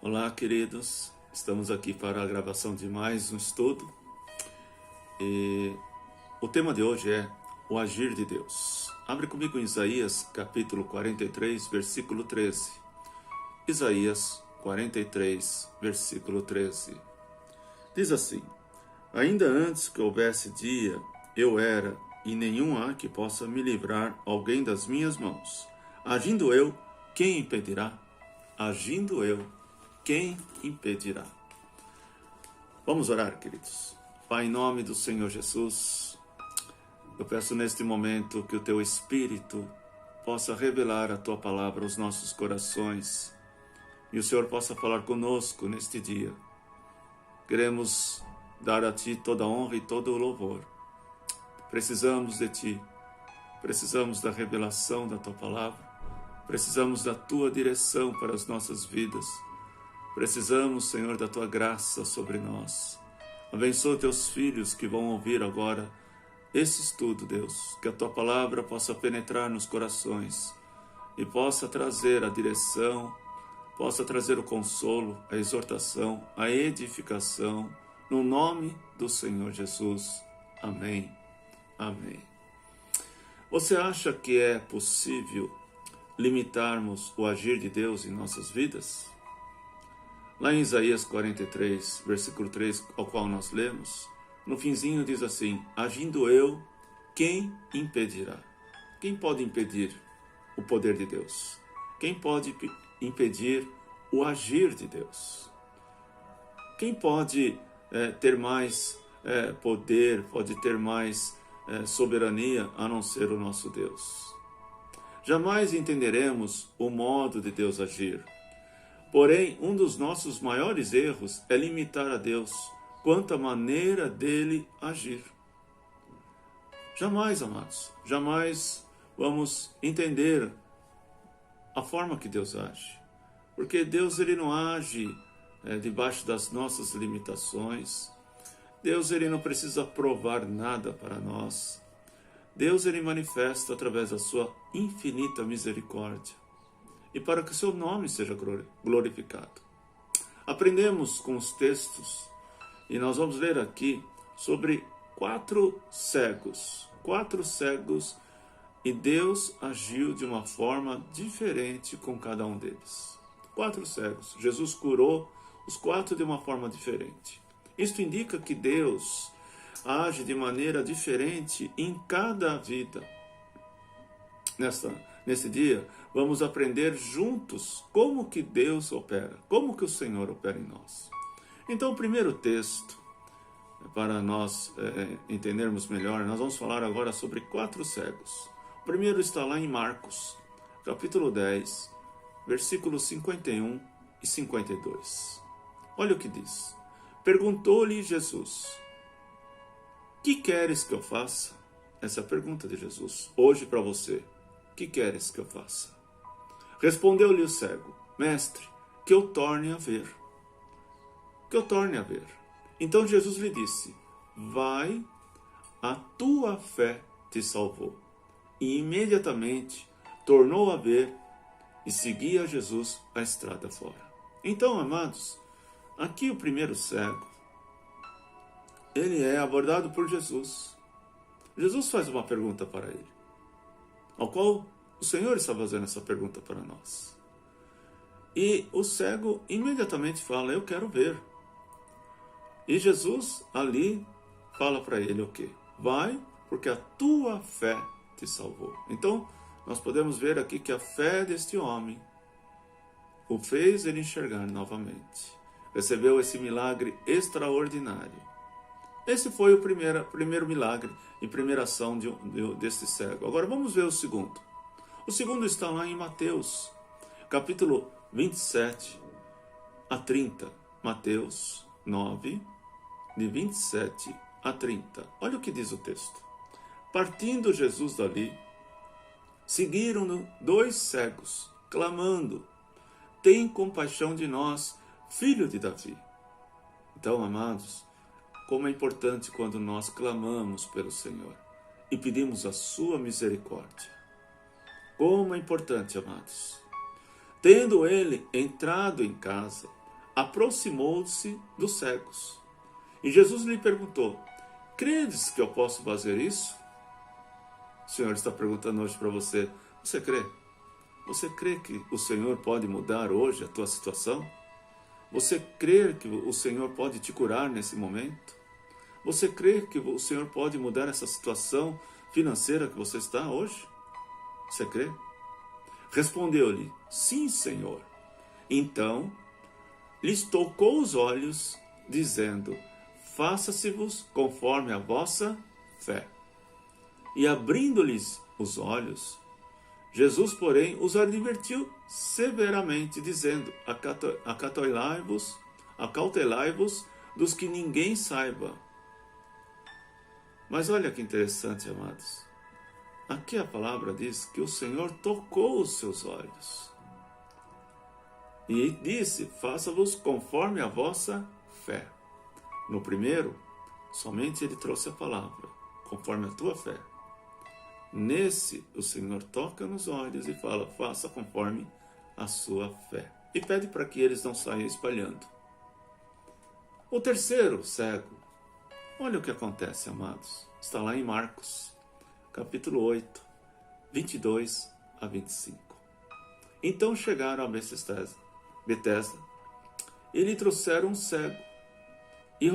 Olá, queridos. Estamos aqui para a gravação de mais um estudo. E o tema de hoje é o agir de Deus. Abre comigo em Isaías, capítulo 43, versículo 13. Isaías 43, versículo 13. Diz assim: Ainda antes que houvesse dia, eu era, e nenhum há que possa me livrar alguém das minhas mãos. Agindo eu, quem impedirá? Agindo eu, quem impedirá? Vamos orar, queridos. Pai, em nome do Senhor Jesus, eu peço neste momento que o Teu Espírito possa revelar a Tua palavra aos nossos corações e o Senhor possa falar conosco neste dia. Queremos dar a Ti toda a honra e todo o louvor. Precisamos de Ti, precisamos da revelação da Tua palavra, precisamos da Tua direção para as nossas vidas. Precisamos, Senhor, da Tua graça sobre nós. Abençoa Teus filhos que vão ouvir agora esse estudo, Deus. Que a Tua palavra possa penetrar nos corações e possa trazer a direção, possa trazer o consolo, a exortação, a edificação, no nome do Senhor Jesus. Amém. Amém. Você acha que é possível limitarmos o agir de Deus em nossas vidas? Lá em Isaías 43, versículo 3, ao qual nós lemos, no finzinho diz assim: Agindo eu, quem impedirá? Quem pode impedir o poder de Deus? Quem pode impedir o agir de Deus? Quem pode ter mais poder, pode ter mais soberania a não ser o nosso Deus? Jamais entenderemos o modo de Deus agir. Porém, um dos nossos maiores erros é limitar a Deus quanto à maneira dele agir. Jamais, amados, jamais vamos entender a forma que Deus age. Porque Deus ele não age debaixo das nossas limitações. Deus ele não precisa provar nada para nós. Deus ele manifesta através da sua infinita misericórdia. E para que o seu nome seja glorificado. Aprendemos com os textos, e nós vamos ler aqui sobre quatro cegos, e Deus agiu de uma forma diferente com cada um deles. 4 cegos, Jesus curou os 4 de uma forma diferente. Isto indica que Deus age de maneira diferente em cada vida. Nesse dia, vamos aprender juntos como que Deus opera, como que o Senhor opera em nós. Então, o primeiro texto, para nós entendermos melhor, nós vamos falar agora sobre 4 cegos. O primeiro está lá em Marcos, capítulo 10, versículos 51 e 52. Olha o que diz. Perguntou-lhe Jesus: Que queres que eu faça? Essa é a pergunta de Jesus, hoje para você. Que queres que eu faça? Respondeu-lhe o cego: Mestre, que eu torne a ver. Que eu torne a ver. Então Jesus lhe disse: Vai, a tua fé te salvou. E imediatamente tornou a ver e seguia Jesus a estrada fora. Então, amados, aqui o primeiro cego, ele é abordado por Jesus. Jesus faz uma pergunta para ele, ao qual o Senhor está fazendo essa pergunta para nós. E o cego imediatamente fala: eu quero ver. E Jesus ali fala para ele o quê? Vai, porque a tua fé te salvou. Então, nós podemos ver aqui que a fé deste homem o fez ele enxergar novamente. Recebeu esse milagre extraordinário. Esse foi o primeiro milagre e primeira ação deste cego. Agora vamos ver o segundo. O segundo está lá em Mateus, capítulo 27 a 30. Mateus 9, de 27 a 30. Olha o que diz o texto. Partindo Jesus dali, seguiram-no 2 cegos, clamando: Tem compaixão de nós, filho de Davi. Então, amados, como é importante quando nós clamamos pelo Senhor e pedimos a sua misericórdia. Como é importante, amados. Tendo ele entrado em casa, aproximou-se dos cegos. E Jesus lhe perguntou: credes que eu posso fazer isso? O Senhor está perguntando hoje para você: você crê? Você crê que o Senhor pode mudar hoje a tua situação? Você crê que o Senhor pode te curar nesse momento? Você crê que o Senhor pode mudar essa situação financeira que você está hoje? Você crê? Respondeu-lhe: sim, Senhor. Então lhes tocou os olhos, dizendo: faça-se-vos conforme a vossa fé. E abrindo-lhes os olhos, Jesus, porém, os advertiu severamente, dizendo: acautelai-vos dos que ninguém saiba. Mas olha que interessante, amados. Aqui a palavra diz que o Senhor tocou os seus olhos. E disse: faça-vos conforme a vossa fé. No primeiro, somente ele trouxe a palavra, conforme a tua fé. Nesse, o Senhor toca nos olhos e fala: faça conforme a sua fé. E pede para que eles não saiam espalhando. O terceiro cego, olha o que acontece, amados. Está lá em Marcos, capítulo 8, 22 a 25. Então chegaram a Betesda, e lhe trouxeram um cego, e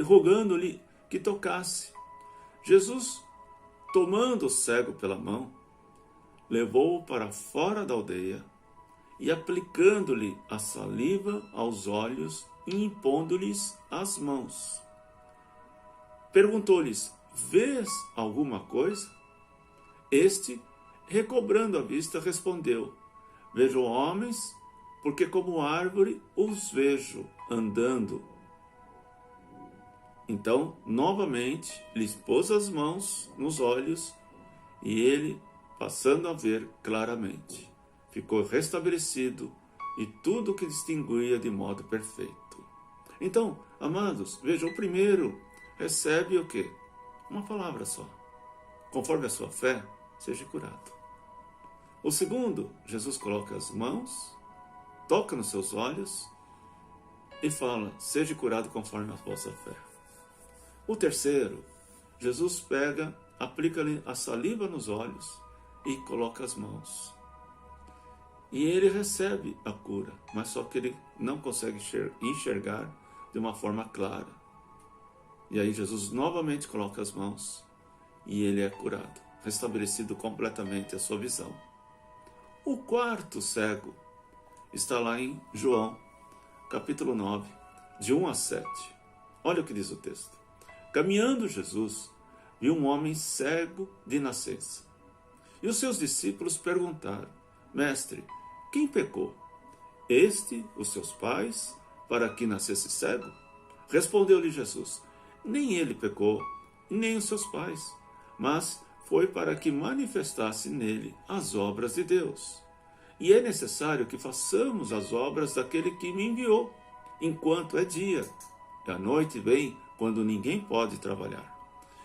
rogando-lhe que tocasse. Jesus, tomando o cego pela mão, levou-o para fora da aldeia, e aplicando-lhe a saliva aos olhos e impondo-lhes as mãos, perguntou-lhes: vês alguma coisa? Este, recobrando a vista, respondeu: vejo homens, porque como árvore os vejo andando. Então, novamente, lhes pôs as mãos nos olhos, e ele, passando a ver claramente, ficou restabelecido, e tudo o que distinguia de modo perfeito. Então, amados, vejam, o primeiro recebe o quê? Uma palavra só. Conforme a sua fé, seja curado. O segundo, Jesus coloca as mãos, toca nos seus olhos e fala: seja curado conforme a vossa fé. O terceiro, Jesus pega, aplica-lhe a saliva nos olhos e coloca as mãos. E ele recebe a cura, mas só que ele não consegue enxergar de uma forma clara. E aí Jesus novamente coloca as mãos e ele é curado, restabelecido completamente a sua visão. O quarto cego está lá em João, capítulo 9, de 1 a 7. Olha o que diz o texto. Caminhando Jesus, viu um homem cego de nascença. E os seus discípulos perguntaram: mestre, quem pecou? Este, os seus pais, para que nascesse cego? Respondeu-lhe Jesus: nem ele pecou, nem os seus pais, mas foi para que manifestasse nele as obras de Deus. E é necessário que façamos as obras daquele que me enviou, enquanto é dia. E a noite vem, quando ninguém pode trabalhar.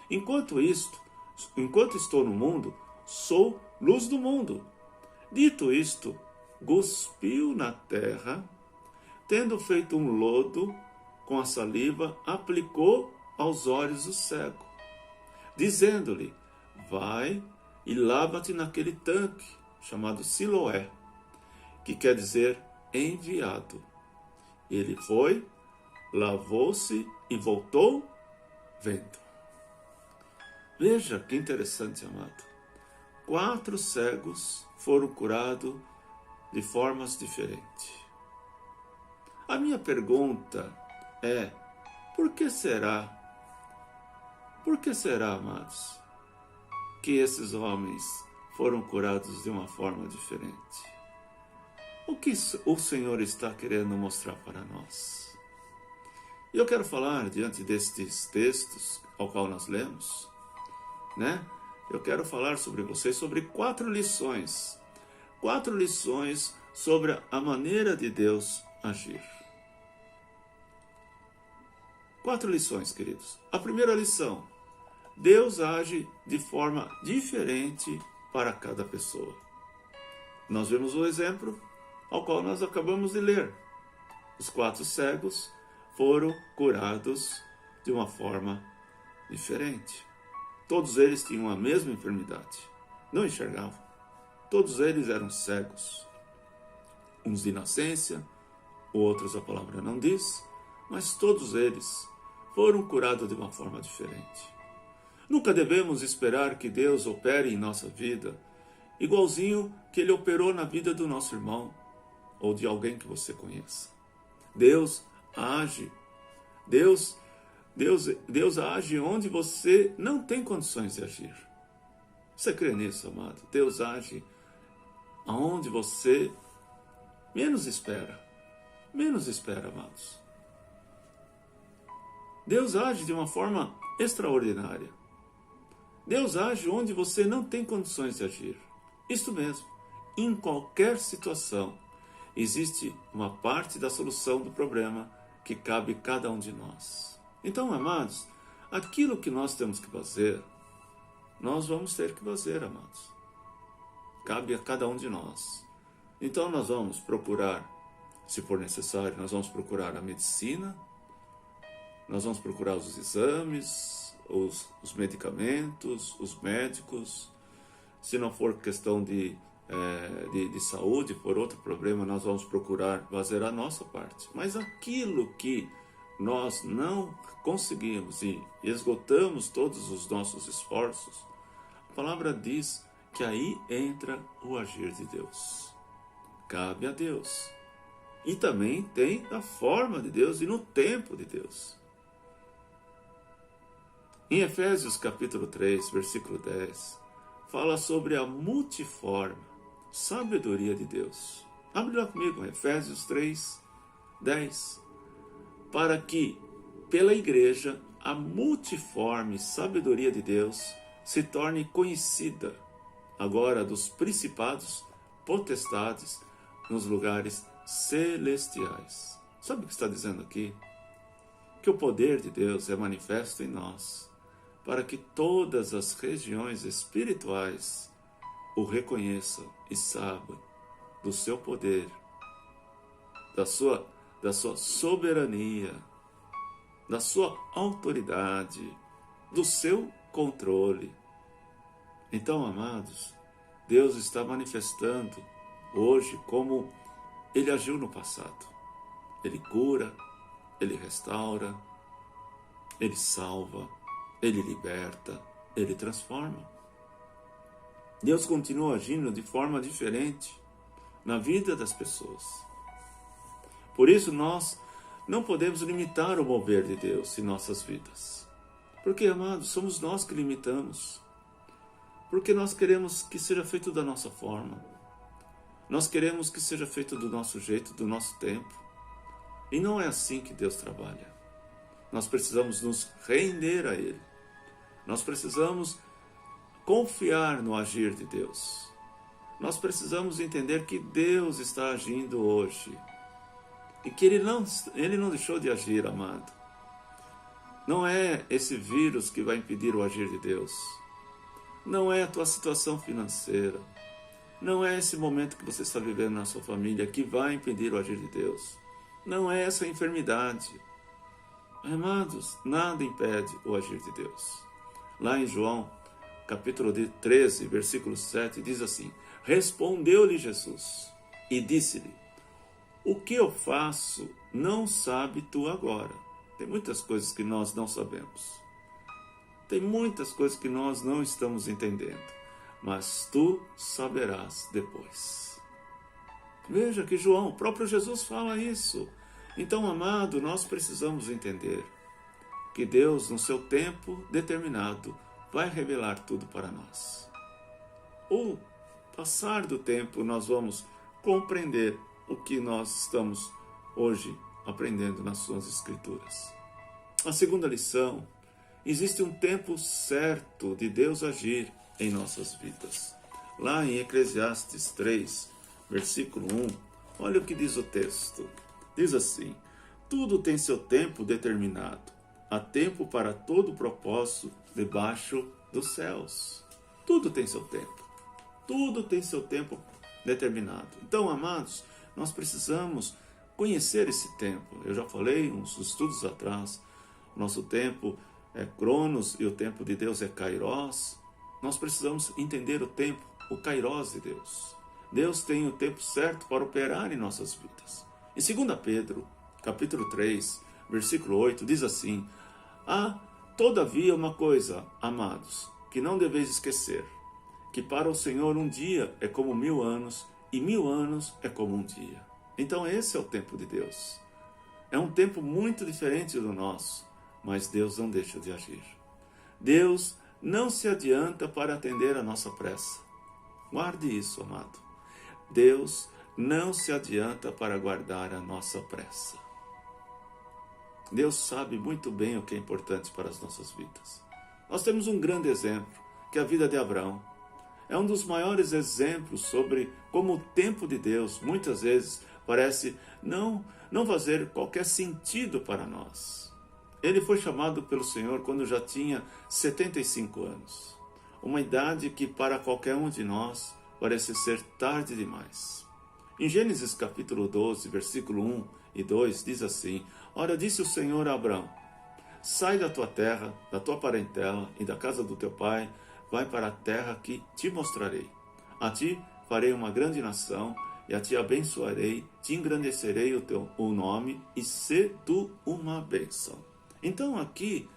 Enquanto estou no mundo, sou luz do mundo. Dito isto, cuspiu na terra, tendo feito um lodo com a saliva, aplicou aos olhos do cego, dizendo-lhe: vai e lava-te naquele tanque, chamado Siloé, que quer dizer enviado. Ele foi, lavou-se e voltou vendo. Veja que interessante, amado. 4 cegos foram curados de formas diferentes. A minha pergunta é: por que será? Por que será, amados, que esses homens foram curados de uma forma diferente? O que o Senhor está querendo mostrar para nós? E eu quero falar, diante destes textos ao qual nós lemos, eu quero falar sobre vocês sobre 4 lições. 4 lições sobre a maneira de Deus agir. 4 lições, queridos. A primeira lição: Deus age de forma diferente para cada pessoa. Nós vemos o exemplo ao qual nós acabamos de ler. os 4 cegos foram curados de uma forma diferente. Todos eles tinham a mesma enfermidade, não enxergavam. Todos eles eram cegos, uns de nascença, outros a palavra não diz, mas todos eles foram curados de uma forma diferente. Nunca devemos esperar que Deus opere em nossa vida igualzinho que Ele operou na vida do nosso irmão ou de alguém que você conheça. Deus age. Deus age onde você não tem condições de agir. Você crê nisso, amado? Deus age aonde você menos espera. Menos espera, amados. Deus age de uma forma extraordinária. Deus age onde você não tem condições de agir. Isto mesmo, em qualquer situação, existe uma parte da solução do problema que cabe a cada um de nós. Então, amados, aquilo que nós temos que fazer, nós vamos ter que fazer, amados. Cabe a cada um de nós. Então, nós vamos procurar, se for necessário, nós vamos procurar a medicina, nós vamos procurar os exames, os medicamentos, os médicos. Se não for questão de saúde, por outro problema, nós vamos procurar fazer a nossa parte. Mas aquilo que nós não conseguimos e esgotamos todos os nossos esforços, a palavra diz que aí entra o agir de Deus. Cabe a Deus. E também tem a forma de Deus e no tempo de Deus. Em Efésios capítulo 3, versículo 10, fala sobre a multiforme sabedoria de Deus. Abre lá comigo, Efésios 3, 10. Para que, pela igreja, a multiforme sabedoria de Deus se torne conhecida agora dos principados, potestades, nos lugares celestiais. Sabe o que está dizendo aqui? Que o poder de Deus é manifesto em nós, para que todas as regiões espirituais o reconheçam e saibam do seu poder, da sua soberania, da sua autoridade, do seu controle. Então, amados, Deus está manifestando hoje como Ele agiu no passado. Ele cura, Ele restaura, Ele salva, Ele liberta, Ele transforma. Deus continua agindo de forma diferente na vida das pessoas. Por isso nós não podemos limitar o mover de Deus em nossas vidas. Porque, amados, somos nós que limitamos. Porque nós queremos que seja feito da nossa forma. Nós queremos que seja feito do nosso jeito, do nosso tempo. E não é assim que Deus trabalha. Nós precisamos nos render a Ele. Nós precisamos confiar no agir de Deus. Nós precisamos entender que Deus está agindo hoje. E que Ele não deixou de agir, amado. Não é esse vírus que vai impedir o agir de Deus. Não é a tua situação financeira. Não é esse momento que você está vivendo na sua família que vai impedir o agir de Deus. Não é essa enfermidade. Amados, nada impede o agir de Deus. Lá em João, capítulo 13, versículo 7, diz assim: Respondeu-lhe Jesus e disse-lhe: O que eu faço não sabe tu agora. Tem muitas coisas que nós não sabemos. Tem muitas coisas que nós não estamos entendendo. Mas tu saberás depois. Veja que João, o próprio Jesus fala isso. Então, amado, nós precisamos entender que Deus, no seu tempo determinado, vai revelar tudo para nós. O passar do tempo, nós vamos compreender o que nós estamos hoje aprendendo nas suas escrituras. A segunda lição: existe um tempo certo de Deus agir em nossas vidas. Lá em Eclesiastes 3, versículo 1, olha o que diz o texto. Diz assim: tudo tem seu tempo determinado. Há tempo para todo propósito debaixo dos céus. Tudo tem seu tempo. Tudo tem seu tempo determinado. Então, amados, nós precisamos conhecer esse tempo. Eu já falei uns estudos atrás, o nosso tempo é Cronos e o tempo de Deus é Kairos. Nós precisamos entender o tempo, o Kairos de Deus. Deus tem o tempo certo para operar em nossas vidas. Em 2 Pedro, capítulo 3, versículo 8, diz assim: há, todavia, uma coisa, amados, que não deveis esquecer, que para o Senhor um dia é como 1000 anos, e 1000 anos é como um dia. Então esse é o tempo de Deus. É um tempo muito diferente do nosso, mas Deus não deixa de agir. Deus não se adianta para atender a nossa pressa. Guarde isso, amado. Deus não se adianta para guardar a nossa pressa. Deus sabe muito bem o que é importante para as nossas vidas. Nós temos um grande exemplo, que é a vida de Abraão. É um dos maiores exemplos sobre como o tempo de Deus, muitas vezes, parece não fazer qualquer sentido para nós. Ele foi chamado pelo Senhor quando já tinha 75 anos. Uma idade que para qualquer um de nós parece ser tarde demais. Em Gênesis capítulo 12, versículo 1 e 2, diz assim: ora, disse o Senhor a Abraão: sai da tua terra, da tua parentela e da casa do teu pai, vai para a terra que te mostrarei. A ti farei uma grande nação, e a ti abençoarei, te engrandecerei o nome, e sê tu uma bênção. Então aqui,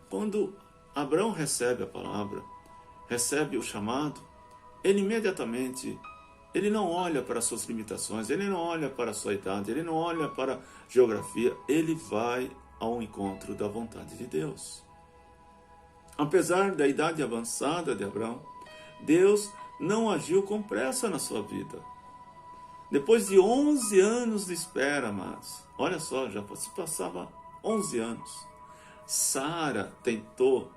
quando Abraão recebe a palavra, recebe o chamado, ele imediatamente, ele não olha para as suas limitações, ele não olha para a sua idade, ele não olha para a geografia, ele vai ao encontro da vontade de Deus. Apesar da idade avançada de Abraão, Deus não agiu com pressa na sua vida. Depois de 11 anos de espera, amados, olha só, já se passava 11 anos, Sara tentou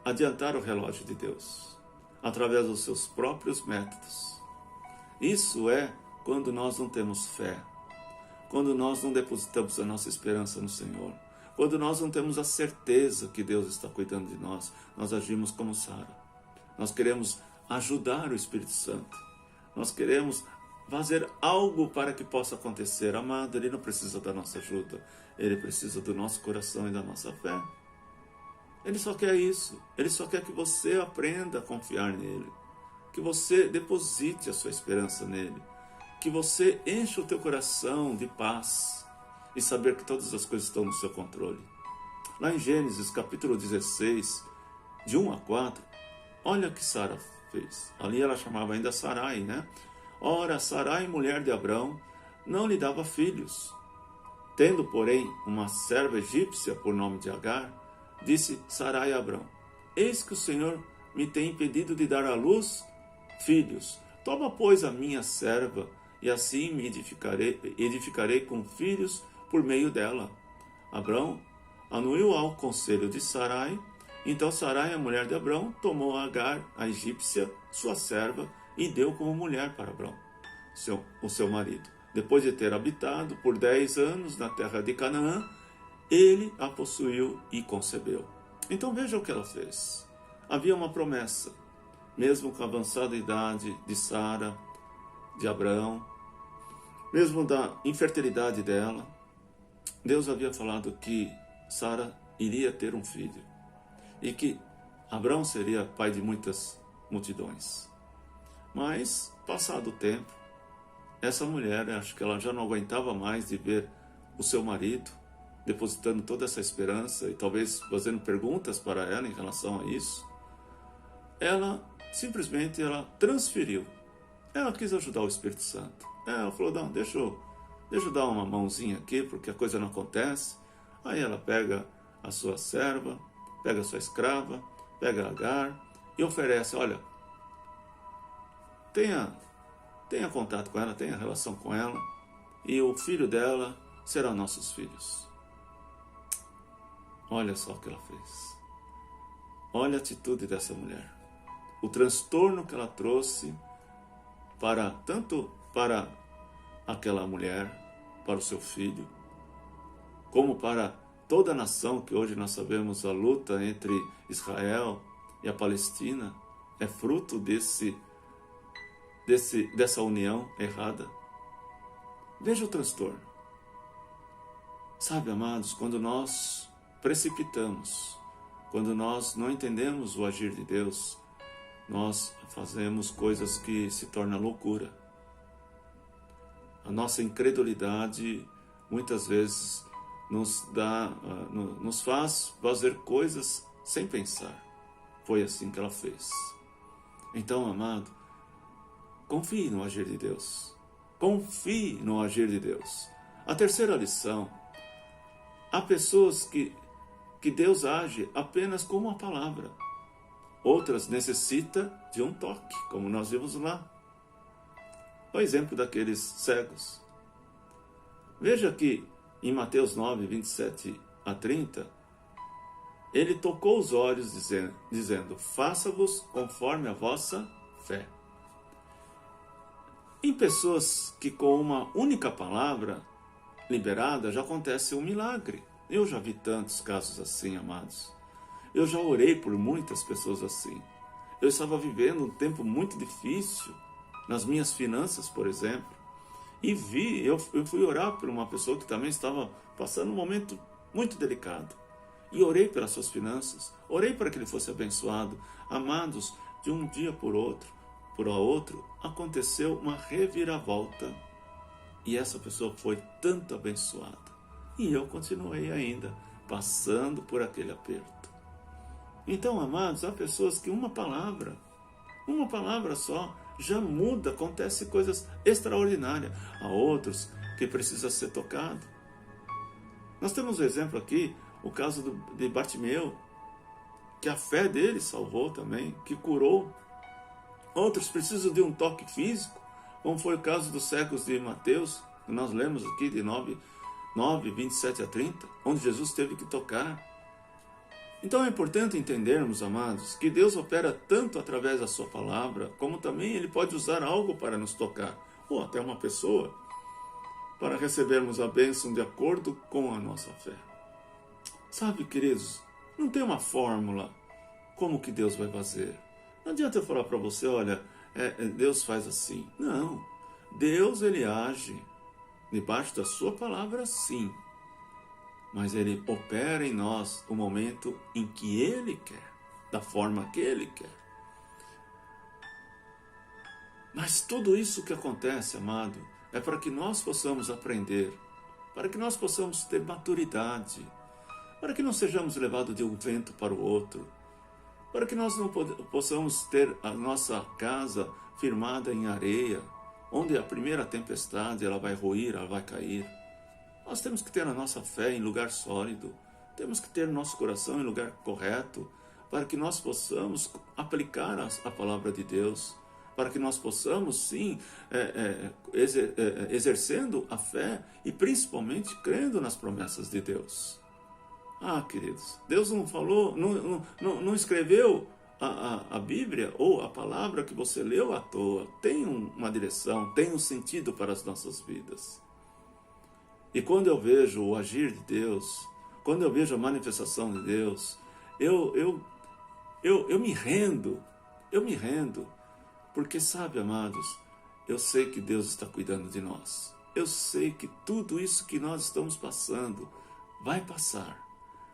adiantar o relógio de Deus, através dos seus próprios métodos. Isso é quando nós não temos fé, quando nós não depositamos a nossa esperança no Senhor, quando nós não temos a certeza que Deus está cuidando de nós, nós agimos como Sara. Nós queremos ajudar o Espírito Santo, nós queremos fazer algo para que possa acontecer. Amado, Ele não precisa da nossa ajuda, Ele precisa do nosso coração e da nossa fé. Ele só quer isso, Ele só quer que você aprenda a confiar nele, que você deposite a sua esperança nele, que você encha o teu coração de paz e saber que todas as coisas estão no seu controle. Lá em Gênesis capítulo 16, de 1 a 4, olha o que Sara fez. Ali ela chamava ainda Sarai, né? Ora, Sarai, mulher de Abrão, não lhe dava filhos. Tendo, porém, uma serva egípcia por nome de Agar, disse Sarai a Abrão: eis que o Senhor me tem impedido de dar à luz filhos. Toma, pois, a minha serva, e assim me edificarei com filhos por meio dela. Abrão anuiu ao conselho de Sarai. Então Sarai, a mulher de Abrão, tomou Agar, a egípcia, sua serva, e deu como mulher para Abrão, o seu marido. Depois de ter habitado por 10 anos na terra de Canaã, ele a possuiu e concebeu. Então veja o que ela fez. Havia uma promessa, mesmo com a avançada idade de Sara, de Abraão, mesmo da infertilidade dela, Deus havia falado que Sara iria ter um filho e que Abraão seria pai de muitas multidões. Mas, passado o tempo, essa mulher, acho que ela já não aguentava mais de ver o seu marido depositando toda essa esperança e talvez fazendo perguntas para ela em relação a isso. Ela simplesmente transferiu. Ela quis ajudar o Espírito Santo. Ela falou: não, deixa eu dar uma mãozinha aqui, porque a coisa não acontece. Aí ela pega a sua serva, pega a sua escrava, pega Agar e oferece: olha, tenha contato com ela, tenha relação com ela, e o filho dela será nossos filhos. Olha só o que ela fez. Olha a atitude dessa mulher. O transtorno que ela trouxe tanto para aquela mulher, para o seu filho, como para toda a nação, que hoje nós sabemos a luta entre Israel e a Palestina é fruto dessa união errada. Veja o transtorno. Sabe, amados, quando nós precipitamos, quando nós não entendemos o agir de Deus, nós fazemos coisas que se tornam loucura. A nossa incredulidade muitas vezes nos faz fazer coisas sem pensar. Foi assim que ela fez. Então, amado, confie no agir de Deus. Confie no agir de Deus. A terceira lição: há pessoas que Deus age apenas com uma palavra. Outras necessitam de um toque, como nós vimos lá. O exemplo daqueles cegos. Veja que em Mateus 9, 27 a 30, ele tocou os olhos dizendo: faça-vos conforme a vossa fé. Em pessoas que com uma única palavra liberada já acontece um milagre. Eu já vi tantos casos assim, amados. Eu já orei por muitas pessoas assim. Eu estava vivendo um tempo muito difícil nas minhas finanças, por exemplo, e eu fui orar por uma pessoa que também estava passando um momento muito delicado, e orei pelas suas finanças, orei para que ele fosse abençoado. Amados, de um dia por outro, aconteceu uma reviravolta, e essa pessoa foi tanto abençoada, e eu continuei ainda passando por aquele aperto. Então, amados, há pessoas que uma palavra só já muda, acontece coisas extraordinárias. Há outros que precisa ser tocado. Nós temos um exemplo aqui, o caso de Bartimeu, que a fé dele salvou também, que curou. Outros precisam de um toque físico, como foi o caso dos cegos de Mateus, que nós lemos aqui de 9, 27 a 30, onde Jesus teve que tocar. Então é importante entendermos, amados, que Deus opera tanto através da sua palavra, como também Ele pode usar algo para nos tocar, ou até uma pessoa, para recebermos a bênção de acordo com a nossa fé. Sabe, queridos, não tem uma fórmula como que Deus vai fazer. Não adianta eu falar para você: olha, Deus faz assim. Não, Deus, Ele age debaixo da sua palavra, sim. Mas Ele opera em nós o momento em que Ele quer, da forma que Ele quer. Mas tudo isso que acontece, amado, é para que nós possamos aprender, para que nós possamos ter maturidade, para que não sejamos levados de um vento para o outro, para que nós não possamos ter a nossa casa firmada em areia, onde a primeira tempestade ela vai ruir, ela vai cair. Nós temos que ter a nossa fé em lugar sólido, temos que ter nosso coração em lugar correto, para que nós possamos aplicar a palavra de Deus, para que nós possamos, sim, exercendo a fé e principalmente crendo nas promessas de Deus. Ah, queridos, Deus não falou, não escreveu a Bíblia ou a palavra que você leu à toa. Tem uma direção, tem um sentido para as nossas vidas. E quando eu vejo o agir de Deus, quando eu vejo a manifestação de Deus, eu me rendo, porque sabe, amados, eu sei que Deus está cuidando de nós. Eu sei que tudo isso que nós estamos passando vai passar.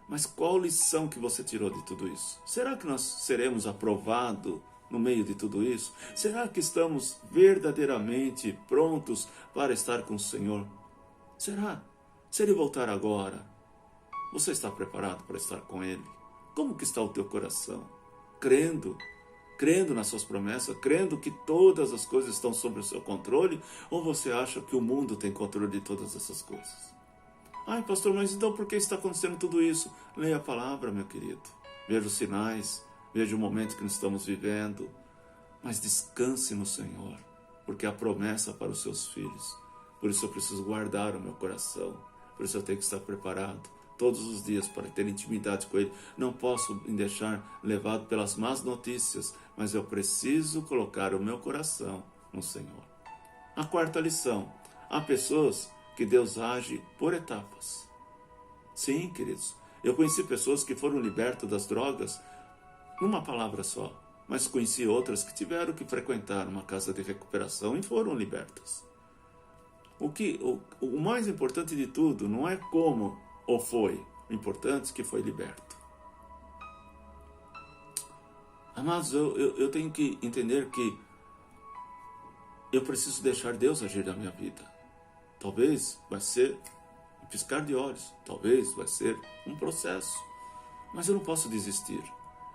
Mas qual lição que você tirou de tudo isso? Será que nós seremos aprovados no meio de tudo isso? Será que estamos verdadeiramente prontos para estar com o Senhor? Será? Se Ele voltar agora, você está preparado para estar com Ele? Como que está o teu coração? Crendo nas suas promessas, crendo que todas as coisas estão sob o seu controle, ou você acha que o mundo tem controle de todas essas coisas? Ai, pastor, mas então por que está acontecendo tudo isso? Leia a palavra, meu querido. Veja os sinais, veja o momento que nós estamos vivendo, mas descanse no Senhor, porque há promessa para os seus filhos. Por isso eu preciso guardar o meu coração. Por isso eu tenho que estar preparado todos os dias para ter intimidade com Ele. Não posso me deixar levado pelas más notícias, mas eu preciso colocar o meu coração no Senhor. A quarta lição: há pessoas que Deus age por etapas. Sim, queridos, eu conheci pessoas que foram libertas das drogas numa palavra só, mas conheci outras que tiveram que frequentar uma casa de recuperação e foram libertas. O mais importante de tudo não é como ou foi, o importante é que foi liberto. Amados, eu tenho que entender que eu preciso deixar Deus agir na minha vida. Talvez vai ser um piscar de olhos, talvez vai ser um processo, mas eu não posso desistir.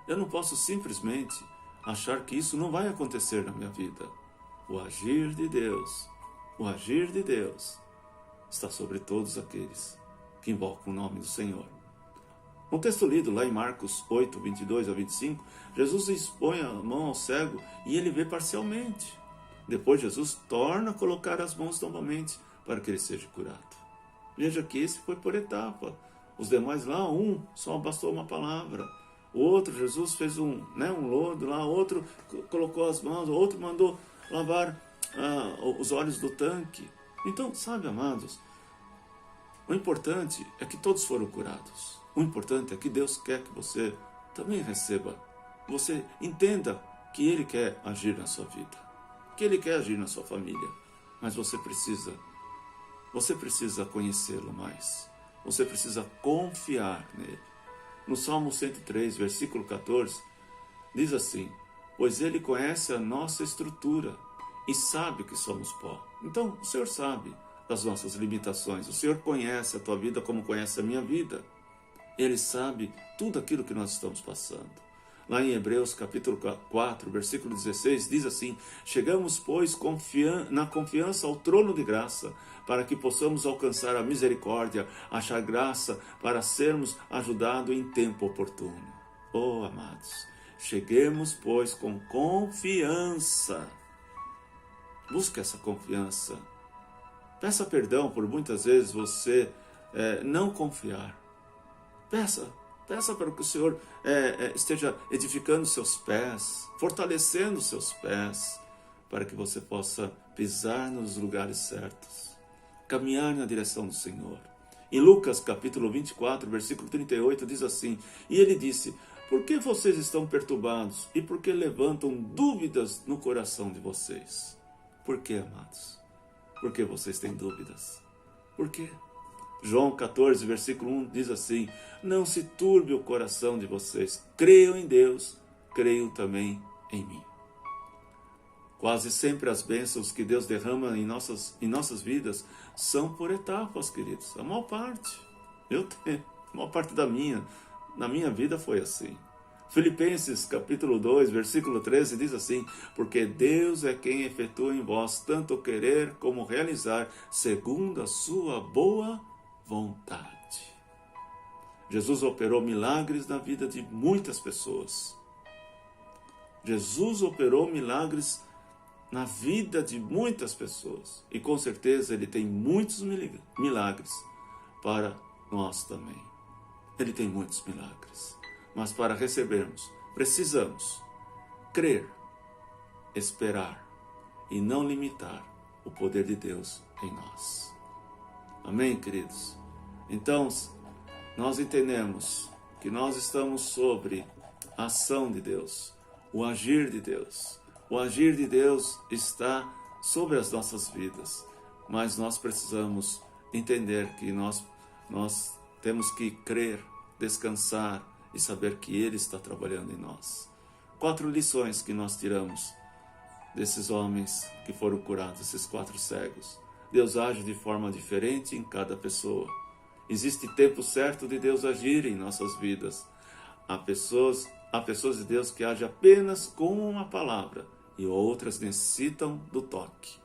Eu não posso simplesmente achar que isso não vai acontecer na minha vida. O agir de Deus está sobre todos aqueles que invocam o nome do Senhor. Um texto lido lá em Marcos 8, 22 a 25, Jesus expõe a mão ao cego e ele vê parcialmente. Depois Jesus torna a colocar as mãos novamente para que ele seja curado. Veja que esse foi por etapa. Os demais lá, só bastou uma palavra. O outro, Jesus fez um lodo lá, outro colocou as mãos, o outro mandou lavar os olhos do tanque. Então, sabe, amados, o importante é que todos foram curados. O importante é que Deus quer que você também receba. Você entenda que Ele quer agir na sua vida, que Ele quer agir na sua família. Mas você precisa conhecê-lo mais. Você precisa confiar nele. No Salmo 103, versículo 14, diz assim: pois Ele conhece a nossa estrutura e sabe que somos pó. Então, o Senhor sabe das nossas limitações. O Senhor conhece a tua vida como conhece a minha vida. Ele sabe tudo aquilo que nós estamos passando. Lá em Hebreus capítulo 4, versículo 16, diz assim: chegamos, pois, na confiança ao trono de graça, para que possamos alcançar a misericórdia, achar graça para sermos ajudados em tempo oportuno. Oh, amados, cheguemos, pois, com confiança. Busque essa confiança. Peça perdão por muitas vezes você não confiar. Peça para que o Senhor esteja edificando seus pés, fortalecendo seus pés, para que você possa pisar nos lugares certos, caminhar na direção do Senhor. Em Lucas capítulo 24, versículo 38, diz assim: e ele disse: por que vocês estão perturbados e por que levantam dúvidas no coração de vocês? Por que, amados? Por que vocês têm dúvidas? Por quê? João 14, versículo 1 diz assim: não se turbe o coração de vocês, creiam em Deus, creiam também em mim. Quase sempre as bênçãos que Deus derrama em nossas vidas são por etapas, queridos. A maior parte, a maior parte na minha vida foi assim. Filipenses capítulo 2, versículo 13 diz assim: porque Deus é quem efetua em vós tanto querer como realizar segundo a sua boa vontade. Jesus operou milagres na vida de muitas pessoas. Jesus operou milagres na vida de muitas pessoas. E com certeza Ele tem muitos milagres para nós também. Ele tem muitos milagres. Mas para recebermos, precisamos crer, esperar e não limitar o poder de Deus em nós. Amém, queridos? Então, nós entendemos que nós estamos sobre a ação de Deus, o agir de Deus. O agir de Deus está sobre as nossas vidas, mas nós precisamos entender que nós temos que crer, descansar e saber que Ele está trabalhando em nós. 4 lições que nós tiramos desses homens que foram curados, esses 4 cegos. Deus age de forma diferente em cada pessoa. Existe tempo certo de Deus agir em nossas vidas. Há pessoas de Deus que agem apenas com uma palavra e outras necessitam do toque.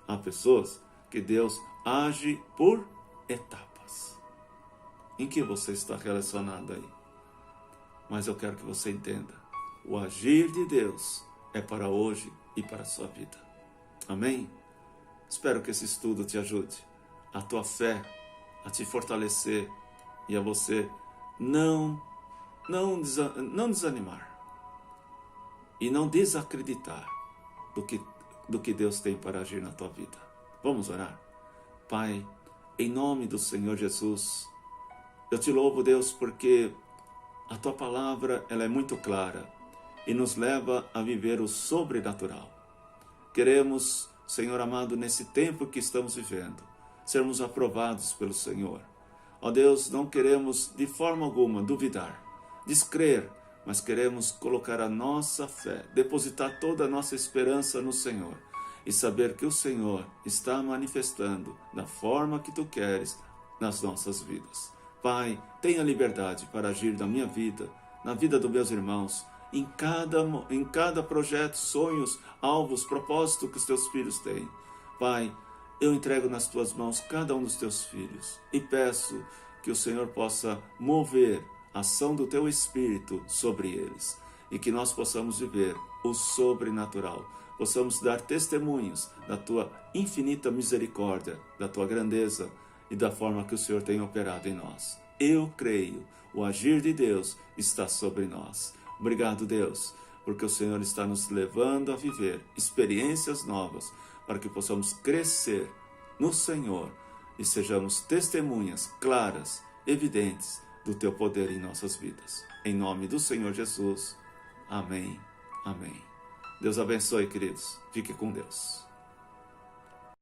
Há pessoas que Deus age por etapas. Em que você está relacionado aí? Mas eu quero que você entenda, o agir de Deus é para hoje e para a sua vida. Amém? Espero que esse estudo te ajude a tua fé, a te fortalecer e a você não desanimar e não desacreditar do que Deus tem para agir na tua vida. Vamos orar? Pai, em nome do Senhor Jesus, eu te louvo, Deus, porque a tua palavra ela é muito clara e nos leva a viver o sobrenatural. Queremos Senhor amado, nesse tempo que estamos vivendo, sermos aprovados pelo Senhor. Ó Deus, não queremos de forma alguma duvidar, descrer, mas queremos colocar a nossa fé, depositar toda a nossa esperança no Senhor e saber que o Senhor está manifestando da forma que Tu queres nas nossas vidas. Pai, tenha liberdade para agir na minha vida, na vida dos meus irmãos, em cada projeto, sonhos, alvos, propósito que os Teus filhos têm. Pai, eu entrego nas Tuas mãos cada um dos Teus filhos e peço que o Senhor possa mover a ação do Teu Espírito sobre eles e que nós possamos viver o sobrenatural, possamos dar testemunhos da Tua infinita misericórdia, da Tua grandeza e da forma que o Senhor tem operado em nós. Eu creio, o agir de Deus está sobre nós. Obrigado, Deus, porque o Senhor está nos levando a viver experiências novas para que possamos crescer no Senhor e sejamos testemunhas claras, evidentes do Teu poder em nossas vidas. Em nome do Senhor Jesus. Amém. Amém. Deus abençoe, queridos. Fique com Deus.